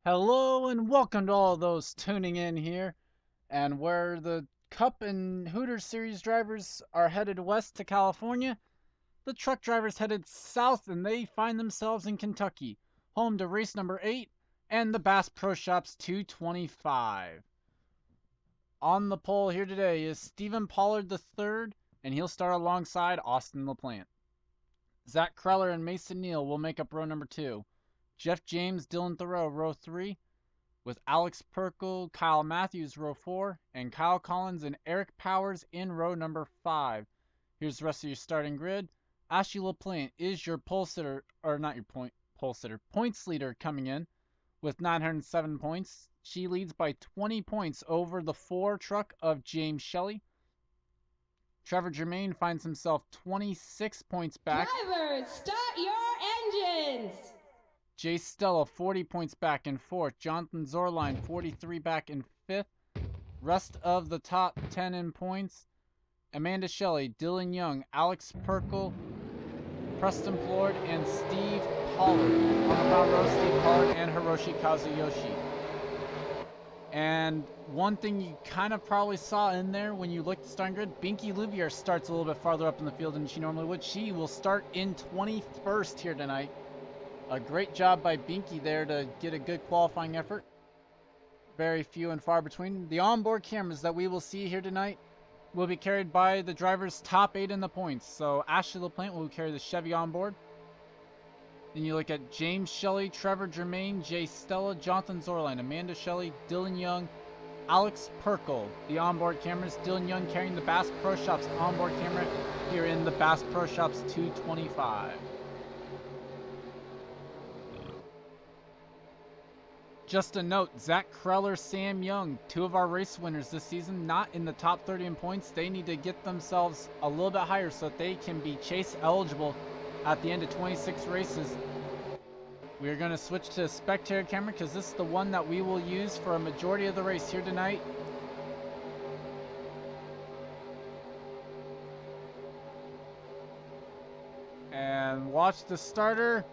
Hello and welcome to all those tuning in here. And where the Cup and Hooters Series drivers are headed west to California, the truck drivers headed south and they find themselves in Kentucky, home to race number 8 and the Bass Pro Shops 225. On the pole here today is Stephen Pollard III, and he'll start alongside Austin LaPlante. Zach Kreller and Mason Neal will make up row number 2. Jeff James, Dylan Thoreau, row 3, with Alex Perkle, Kyle Matthews, row 4, and Kyle Collins and Eric Powers in row number 5. Here's the rest of your starting grid. Ashley LaPlante is your pole sitter, or not your points leader coming in with 907 points. She leads by 20 points over the 4 truck of James Shelley. Trevor Germain finds himself 26 points back. Drivers, start your engines! Jay Stella 40 points back in 4th. Jonathan Zorline 43 back in 5th. Rest of the top 10 in points: Amanda Shelley, Dylan Young, Alex Perkle, Preston Plord, and Steve Pollard. On the bottom row, Steve Pollard and Hiroshi Kazuyoshi. And one thing you kind of probably saw in there when you looked at the starting grid, Binky Louvier starts a little bit farther up in the field than she normally would. She will start in 21st here tonight. A great job by Binky there to get a good qualifying effort. Very few and far between. The onboard cameras that we will see here tonight will be carried by the drivers' top 8 in the points. So Ashley LaPlante will carry the Chevy onboard. Then you look at James Shelley, Trevor Germain, Jay Stella, Jonathan Zorline, Amanda Shelley, Dylan Young, Alex Perkle. The onboard cameras, Dylan Young carrying the Bass Pro Shops onboard camera here in the Bass Pro Shops 225. Just a note, Zach Kreller, Sam Young, 2 of our race winners this season, not in the top 30 in points. They need to get themselves a little bit higher so that they can be chase eligible at the end of 26 races. We're going to switch to a spectator camera because this is the one that we will use for a majority of the race here tonight. And watch the starter.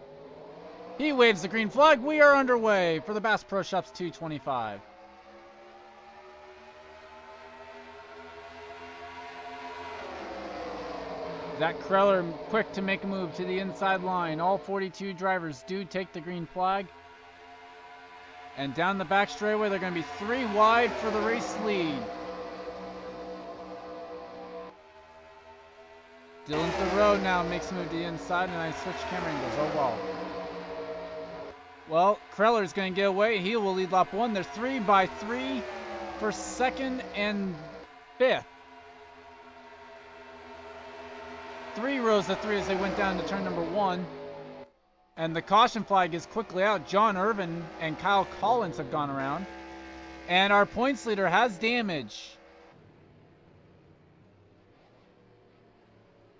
He waves the green flag. We are underway for the Bass Pro Shops 225. Zach Kreller quick to make a move to the inside line. All 42 drivers do take the green flag. And down the back straightaway, they're going to be 3 wide for the race lead. Dylan Thoreau now makes a move to the inside, and I switch camera angles. Oh, wow. Well, Kreller's going to get away. He will lead lap 1. They're 3 by 3 for 2nd and 5th. 3 rows of 3 as they went down to turn number 1. And the caution flag is quickly out. John Irvin and Kyle Collins have gone around. And our points leader has damage.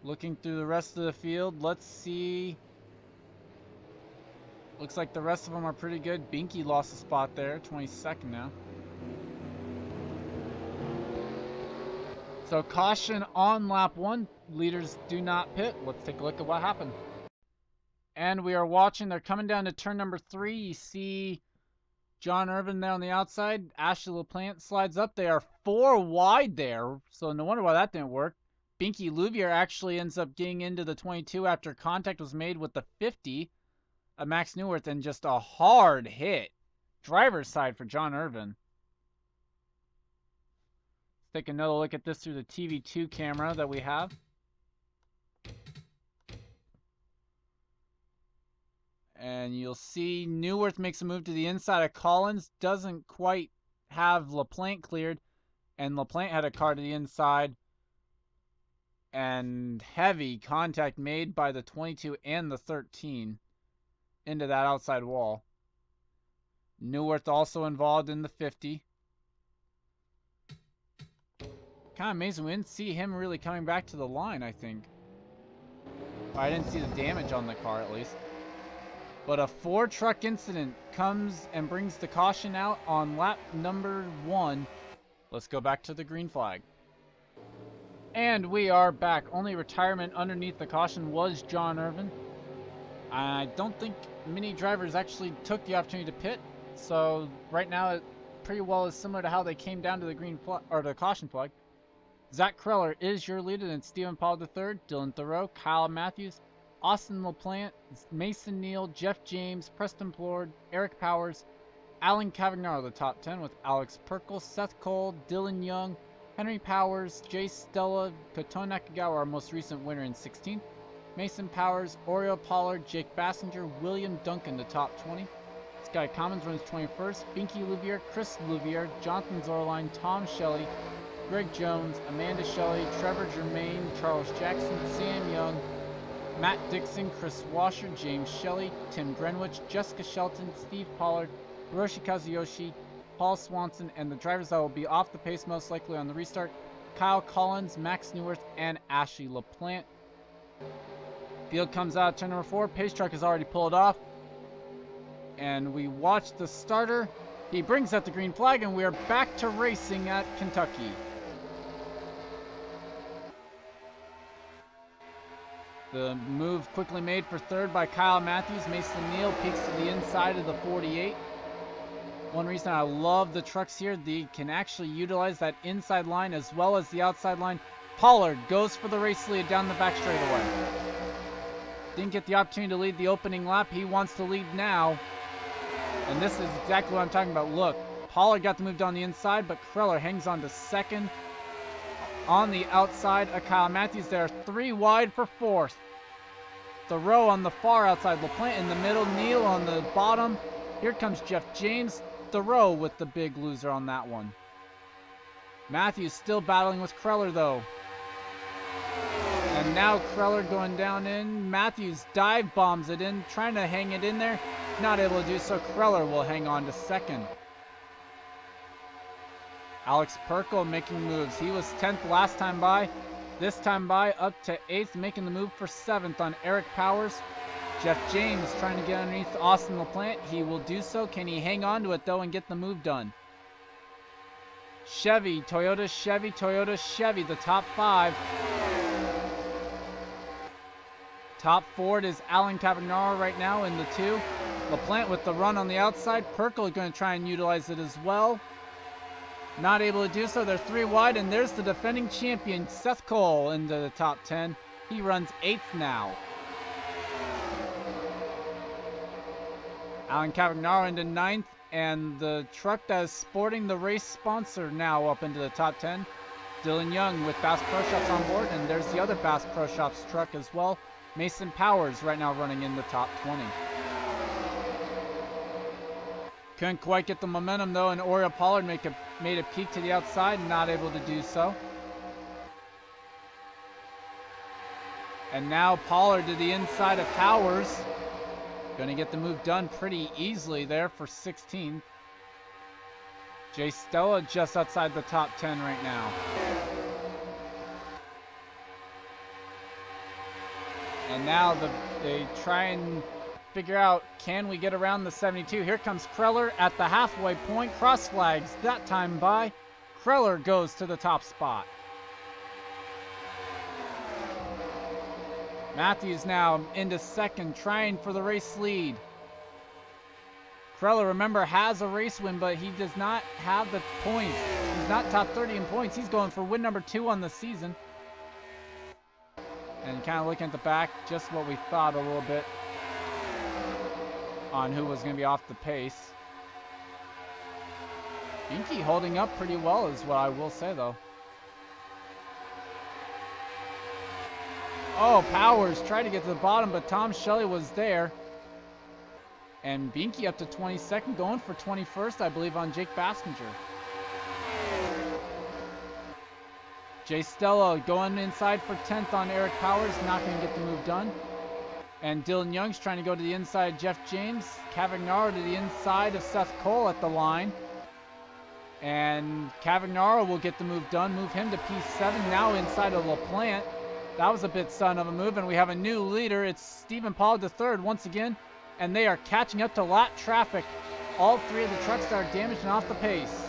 Looking through the rest of the field, let's see. Looks like the rest of them are pretty good. Binky lost a spot there, 22nd now. So caution on lap 1. Leaders do not pit. Let's take a look at what happened. And we are watching. They're coming down to turn number 3. You see John Irvin there on the outside. Ashley LaPlante slides up. They are 4 wide there, so no wonder why that didn't work. Binky Louvier actually ends up getting into the 22 after contact was made with the 50 of Max Neuwirth, and just a hard hit. Driver's side for John Irvin. Let's take another look at this through the TV2 camera that we have. And you'll see Neuwirth makes a move to the inside of Collins. Doesn't quite have LaPlante cleared. And LaPlante had a car to the inside. And heavy contact made by the 22 and the 13 into that outside wall. Neuwirth also involved in the 50. Kind of amazing. We didn't see him really coming back to the line, I think. I didn't see the damage on the car, at least. But a 4-truck incident comes and brings the caution out on lap number 1. Let's go back to the green flag. And we are back. Only retirement underneath the caution was John Irvin. I don't think many drivers actually took the opportunity to pit. So right now it pretty well is similar to how they came down to the green flag or the caution flag. Zach Kreller is your leader, then Stephen Paul III, Dylan Thoreau, Kyle Matthews, Austin LaPlante, Mason Neal, Jeff James, Preston Plord, Eric Powers, Alan Cavagnaro, the top 10, with Alex Perkle, Seth Cole, Dylan Young, Henry Powers, Jay Stella, Koto Nakagawa, our most recent winner in 16th, Mason Powers, Oriel Pollard, Jake Bassinger, William Duncan, the top 20. Sky Commons runs 21st, Binky Louvier, Chris Louvier, Jonathan Zorline, Tom Shelley, Greg Jones, Amanda Shelley, Trevor Germain, Charles Jackson, Sam Young, Matt Dixon, Chris Washer, James Shelley, Tim Greenwich, Jessica Shelton, Steve Pollard, Hiroshi Kazuyoshi, Paul Swanson, and the drivers that will be off the pace most likely on the restart, Kyle Collins, Max Neuwirth, and Ashley LaPlante. Field comes out, turn number 4, pace truck has already pulled off, and we watch the starter. He brings out the green flag, and we are back to racing at Kentucky. The move quickly made for third by Kyle Matthews. Mason Neal peeks to the inside of the 48. One reason I love the trucks here, they can actually utilize that inside line as well as the outside line. Pollard goes for the race lead down the back straightaway. Didn't get the opportunity to lead the opening lap. He wants to lead now. And this is exactly what I'm talking about. Look, Pollard got the move down the inside, but Kreller hangs on to second. On the outside of Kyle Matthews, there are 3 wide for 4th. Thoreau on the far outside, LaPlante in the middle, Neal on the bottom. Here comes Jeff James. Thoreau with the big loser on that one. Matthews still battling with Kreller though. And now Kreller going down in. Matthews dive bombs it in, trying to hang it in there. Not able to do so. Kreller will hang on to second. Alex Perkle making moves. He was 10th last time by. This time by up to 8th, making the move for 7th on Eric Powers. Jeff James trying to get underneath Austin LaPlante. He will do so. Can he hang on to it though and get the move done? Chevy, Toyota, Chevy, the top 5. Top Ford is Alan Cavagnaro right now in the 2. LaPlante with the run on the outside. Perkle is going to try and utilize it as well. Not able to do so. They're 3 wide, and there's the defending champion, Seth Cole, into the top 10. He runs 8th now. Alan Cavagnaro into 9th, and the truck that is sporting the race sponsor now up into the top 10. Dylan Young with Bass Pro Shops on board, and there's the other Bass Pro Shops truck as well. Mason Powers right now running in the top 20. Couldn't quite get the momentum though, and Oriel Pollard made a peek to the outside, not able to do so. And now Pollard to the inside of Powers. Going to get the move done pretty easily there for 16th. Jay Stella just outside the top 10 right now. And now they try and figure out, can we get around the 72? Here comes Kreller at the halfway point. Cross flags that time by. Kreller goes to the top spot. Matthews now into second, trying for the race lead. Kreller, remember, has a race win, but he does not have the points. He's not top 30 in points. He's going for win number 2 on the season. And kind of looking at the back, just what we thought a little bit on who was going to be off the pace. Binky holding up pretty well is what I will say though. Oh, Powers tried to get to the bottom, but Tom Shelley was there. And Binky up to 22nd, going for 21st, I believe, on Jake Bassinger. Jay Stella going inside for 10th on Eric Powers, not going to get the move done. And Dylan Young's trying to go to the inside, Jeff James. Cavagnaro to the inside of Seth Cole at the line. And Cavagnaro will get the move done, move him to P7, now inside of LaPlante. That was a bit sudden of a move, and we have a new leader. It's Stephen Paul III once again, and they are catching up to lap traffic. All 3 of the trucks are damaged and off the pace.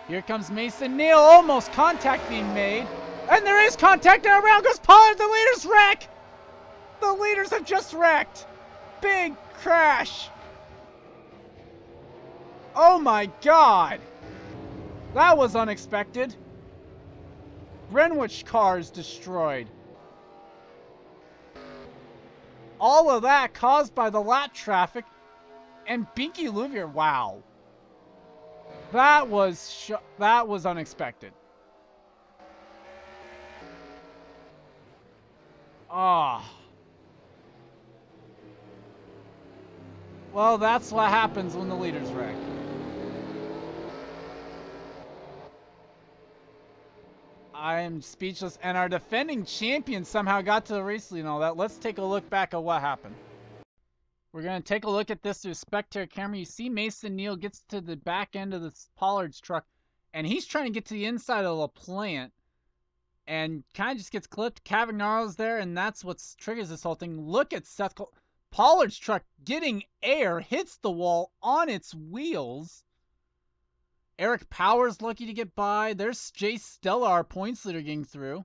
Here comes Mason Neal, almost contact being made. And there is contact, and around goes Pollard. The leaders wreck. The leaders have just wrecked. Big crash. Oh my god! That was unexpected. Greenwich cars destroyed. All of that caused by the lap traffic and Binky Louvier. Wow. That was unexpected. Ah. Well, that's what happens when the leaders wreck. I am speechless, and our defending champion somehow got to the race lead and all that. Let's take a look back at what happened. We're going to take a look at this through a spectator camera. You see Mason Neal gets to the back end of this Pollard's truck, and he's trying to get to the inside of the plant, and kind of just gets clipped. Cavagnaro's there, and that's what triggers this whole thing. Look at Seth Cole. Pollard's truck getting air, hits the wall on its wheels. Eric Powers lucky to get by. There's Jay Stella, our points leader, getting through.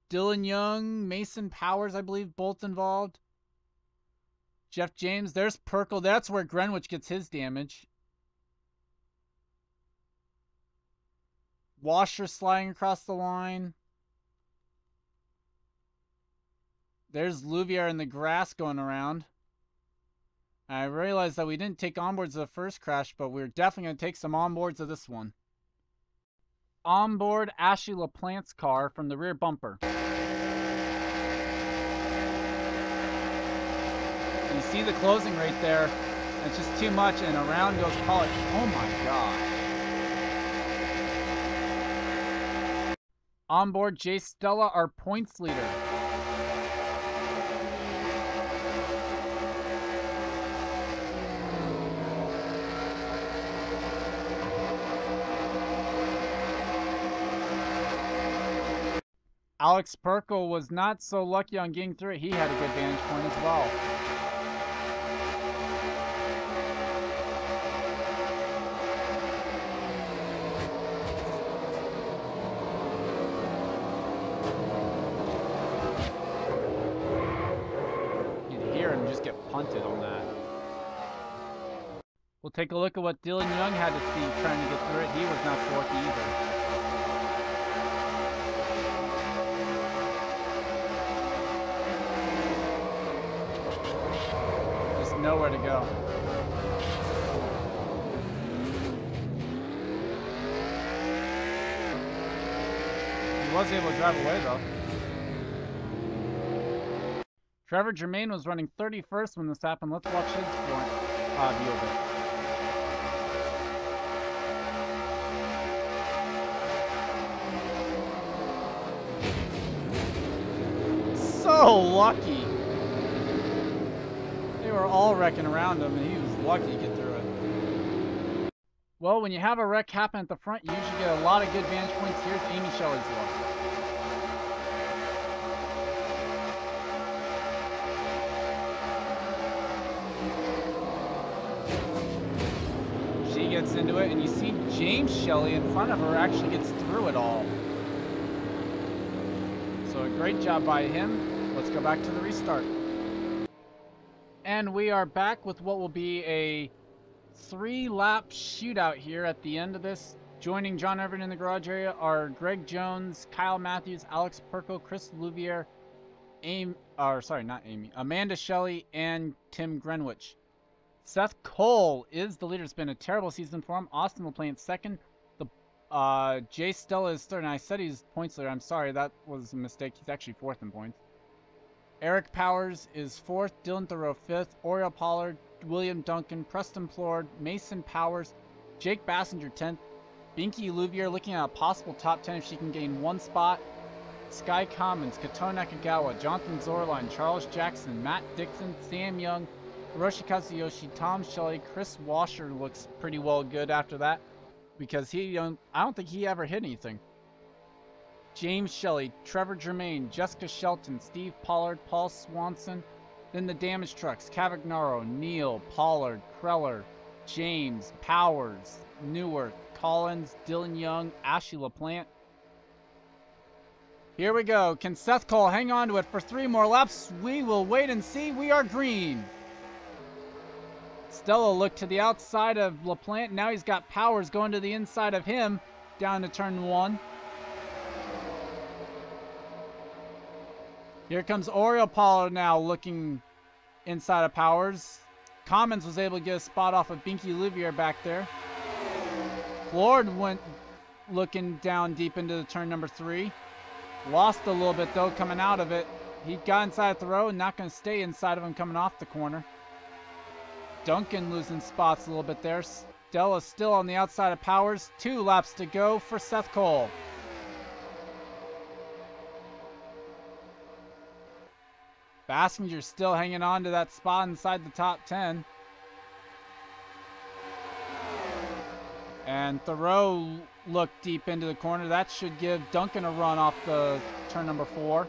Dylan Young, Mason Powers, I believe, both involved. Jeff James, there's Perkle. That's where Greenwich gets his damage. Washer sliding across the line. There's Louvier in the grass going around. I realized that we didn't take onboards of the first crash, but we're definitely going to take some onboards of this one. Onboard Ashley LaPlante's car from the rear bumper. You see the closing right there. It's just too much, and around goes Pollard. Oh my god. Onboard Jay Stella, our points leader. Alex Perkle was not so lucky on getting through it. He had a good vantage point as well. You can hear him just get punted on that. We'll take a look at what Dylan Young had to see trying to get through it. He was not so lucky either. Nowhere to go. He was able to drive away though. Trevor Germain was running 31st when this happened. Let's watch his view of it. So lucky. They were all wrecking around him, and he was lucky to get through it. Well, when you have a wreck happen at the front, you usually get a lot of good vantage points. Here's Amy Shelley's luck. She gets into it, and you see James Shelley in front of her actually gets through it all. So a great job by him. Let's go back to the restart. And we are back with what will be a 3-lap shootout here at the end of this. Joining John Everett in the garage area are Greg Jones, Kyle Matthews, Alex Perkle, Chris Louvier, Amanda Shelley, and Tim Greenwich. Seth Cole is the leader. It's been a terrible season for him. Austin LaPlante second. Jay Stella is third. And I said he's points leader. I'm sorry, that was a mistake. He's actually fourth in points. Eric Powers is 4th, Dylan Thoreau 5th, Oriel Pollard, William Duncan, Preston Plord, Mason Powers, Jake Bassinger 10th, Binky Louvier looking at a possible top 10 if she can gain 1 spot, Sky Commons, Kato Nakagawa, Jonathan Zorline, Charles Jackson, Matt Dixon, Sam Young, Hiroshi Kazuyoshi, Tom Shelley, Chris Washer looks pretty well good after that because I don't think he ever hit anything. James Shelley, Trevor Germain, Jessica Shelton, Steve Pollard, Paul Swanson. Then the damage trucks, Cavagnaro, Neal, Pollard, Kreller, James, Powers, Newark, Collins, Dylan Young, Ashley LaPlante. Here we go. Can Seth Cole hang on to it for 3 more laps? We will wait and see. We are green. Stella looked to the outside of LaPlante. Now he's got Powers going to the inside of him down to turn 1. Here comes Oriole Pollard now looking inside of Powers. Commons was able to get a spot off of Binky Louvier back there. Lord went looking down deep into the turn number 3. Lost a little bit though coming out of it. He got inside the row and not going to stay inside of him coming off the corner. Duncan losing spots a little bit there. Stella still on the outside of Powers. 2 laps to go for Seth Cole. Bassinger still hanging on to that spot inside the top 10. And Thoreau looked deep into the corner. That should give Duncan a run off the turn number 4.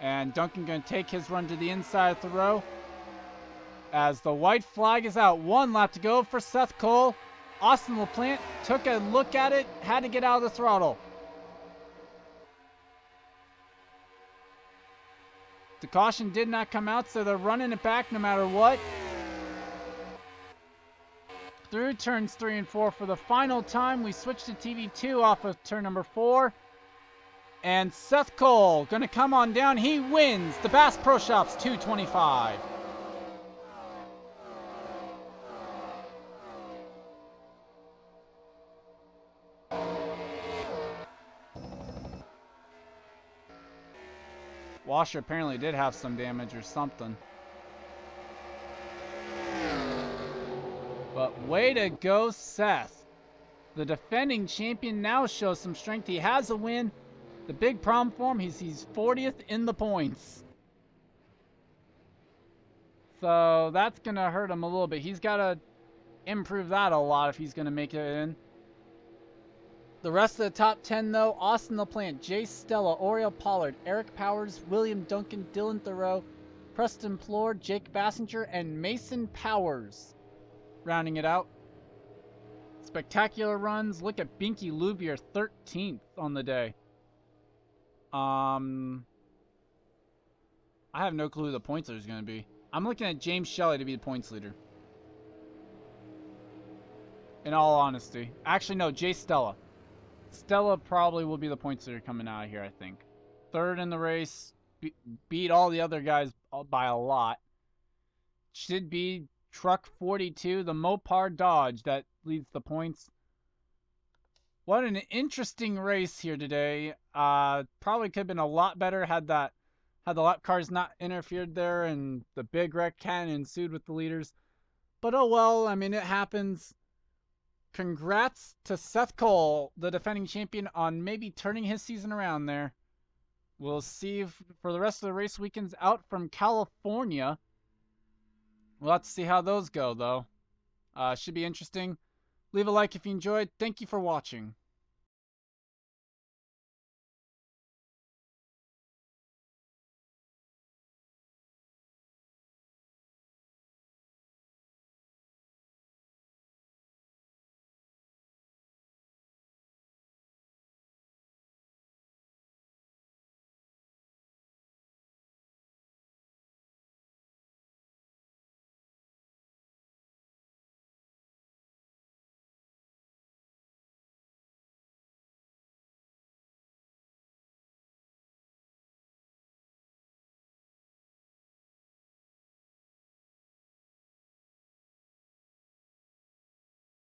And Duncan going to take his run to the inside of Thoreau. As the white flag is out. 1 lap to go for Seth Cole. Austin LaPlante took a look at it. Had to get out of the throttle. The caution did not come out, so they're running it back no matter what. Through turns 3 and 4 for the final time. We switch to TV2 off of turn number 4. And Seth Cole going to come on down. He wins the Bass Pro Shops 225. Washer apparently did have some damage or something. But way to go, Seth. The defending champion now shows some strength. He has a win. The big problem for him, he's 40th in the points. So that's going to hurt him a little bit. He's got to improve that a lot if he's going to make it in. The rest of the top 10, though, Austin LaPlante, Jay Stella, Oriole Pollard, Eric Powers, William Duncan, Dylan Thoreau, Preston Plord, Jake Bassinger, and Mason Powers. Rounding it out. Spectacular runs. Look at Binky Louvier, 13th on the day. I have no clue who the points leader is going to be. I'm looking at James Shelley to be the points leader. In all honesty. Actually, no, Jay Stella. Stella probably will be the points leader coming out of here, I think. 3rd in the race. Beat all the other guys by a lot. Should be Truck 42, the Mopar Dodge that leads the points. What an interesting race here today. Probably could have been a lot better had the lap cars not interfered there and the big wreck hadn't ensued with the leaders. But oh well, I mean, it happens. Congrats to Seth Cole, the defending champion, on maybe turning his season around there. We'll see if for the rest of the race weekends out from California. We'll have to see how those go, though. Should be interesting. Leave a like if you enjoyed. Thank you for watching.